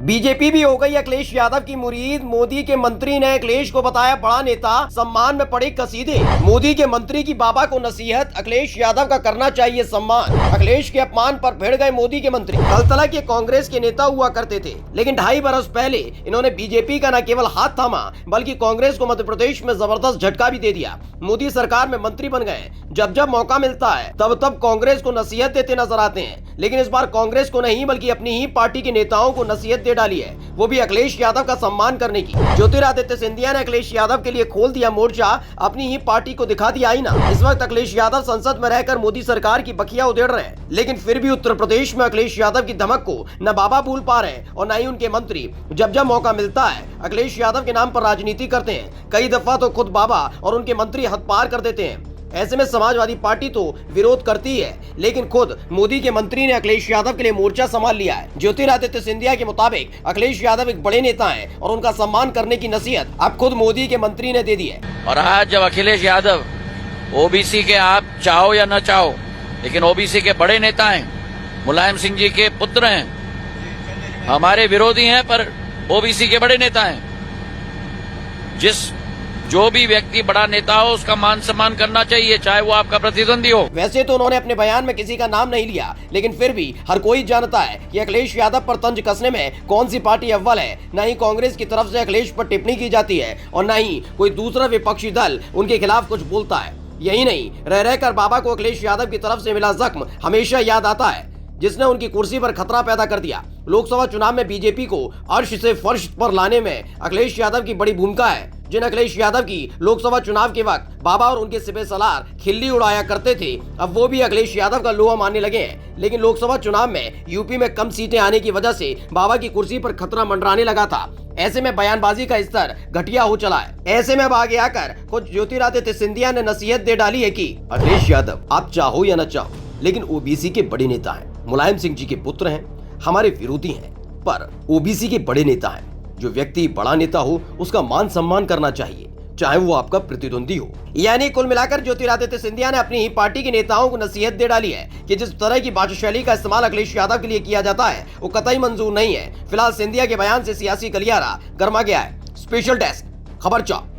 BJP भी हो गई अखिलेश यादव की मुरीद। मोदी के मंत्री ने अखिलेश को बताया बड़ा नेता, सम्मान में पड़े कसीदे। मोदी के मंत्री की बाबा को नसीहत, अखिलेश यादव का करना चाहिए सम्मान। अखिलेश के अपमान पर भिड़ गए मोदी के मंत्री। कल तक ये कांग्रेस के नेता हुआ करते थे, लेकिन 2.5 बरस पहले इन्होंने बीजेपी का न केवल हाथ थामा बल्कि कांग्रेस को मध्य प्रदेश में जबरदस्त झटका भी दे दिया। मोदी सरकार में मंत्री बन गए। जब जब मौका मिलता है तब तब कांग्रेस को नसीहत देते नजर आते हैं, लेकिन इस बार कांग्रेस को नहीं बल्कि अपनी ही पार्टी के नेताओं को नसीहत दे डाली है, वो भी अखिलेश यादव का सम्मान करने की। ज्योतिरादित्य सिंधिया ने अखिलेश यादव के लिए खोल दिया मोर्चा, अपनी ही पार्टी को दिखा दिया आईना। इस वक्त अखिलेश यादव संसद में रहकर मोदी सरकार की बखिया उधेड़ रहे हैं, लेकिन फिर भी उत्तर प्रदेश में अखिलेश यादव की धमक को न बाबा भूल पा रहे हैं और न ही उनके मंत्री। जब जब मौका मिलता है अखिलेश यादव के नाम पर राजनीति करते हैं। कई दफा तो खुद बाबा और उनके मंत्री हद पार कर देते हैं। ऐसे में समाजवादी पार्टी तो विरोध करती है, लेकिन खुद मोदी के मंत्री ने अखिलेश यादव के लिए मोर्चा संभाल लिया है। ज्योतिरादित्य सिंधिया के मुताबिक अखिलेश यादव एक बड़े नेता हैं और उनका सम्मान करने की नसीहत अब खुद मोदी के मंत्री ने दे दी है। और आज जब अखिलेश यादव ओबीसी के, आप चाहो या न चाहो, लेकिन ओबीसी के बड़े नेता हैं, मुलायम सिंह जी के पुत्र हैं, हमारे विरोधी हैं पर ओबीसी के बड़े नेता हैं। जो भी व्यक्ति बड़ा नेता हो उसका मान सम्मान करना चाहिए, चाहे वो आपका प्रतिद्वंदी हो। वैसे तो उन्होंने अपने बयान में किसी का नाम नहीं लिया, लेकिन फिर भी हर कोई जानता है कि अखिलेश यादव पर तंज कसने में कौन सी पार्टी अव्वल है। न ही कांग्रेस की तरफ से अखिलेश पर टिप्पणी की जाती है और न ही कोई दूसरा विपक्षी दल उनके खिलाफ कुछ बोलता है। यही नहीं, रह रहकर बाबा को अखिलेश यादव की तरफ से मिला जख्म हमेशा याद आता है, जिसने उनकी कुर्सी पर खतरा पैदा कर दिया। लोकसभा चुनाव में बीजेपी को अर्श से फर्श पर लाने में अखिलेश यादव की बड़ी भूमिका है। जिन अखिलेश यादव की लोकसभा चुनाव के वक्त बाबा और उनके सिपह सलार खिल्ली उड़ाया करते थे, अब वो भी अखिलेश यादव का लोहा मानने लगे हैं। लेकिन लोकसभा चुनाव में यूपी में कम सीटें आने की वजह से बाबा की कुर्सी पर खतरा मंडराने लगा था। ऐसे में बयानबाजी का स्तर घटिया हो चला है। ऐसे में अब आगे आकर खुद ज्योतिरादित्य सिंधिया ने नसीहत दे डाली है कि अखिलेश यादव, आप चाहो या न चाहो, लेकिन ओबीसी के बड़े नेता हैं, मुलायम सिंह जी के पुत्र हैं, हमारे विरोधी हैं, पर ओबीसी के बड़े नेता हैं। जो व्यक्ति बड़ा नेता हो उसका मान सम्मान करना चाहिए, चाहे वो आपका प्रतिद्वंदी हो। यानी कुल मिलाकर ज्योतिरादित्य सिंधिया ने अपनी ही पार्टी के नेताओं को नसीहत दे डाली है कि जिस तरह की भाषा शैली का इस्तेमाल अखिलेश यादव के लिए किया जाता है वो कतई मंजूर नहीं है। फिलहाल सिंधिया के बयान से सियासी गलियारा गर्मा गया है। स्पेशल डेस्क, खबर 4।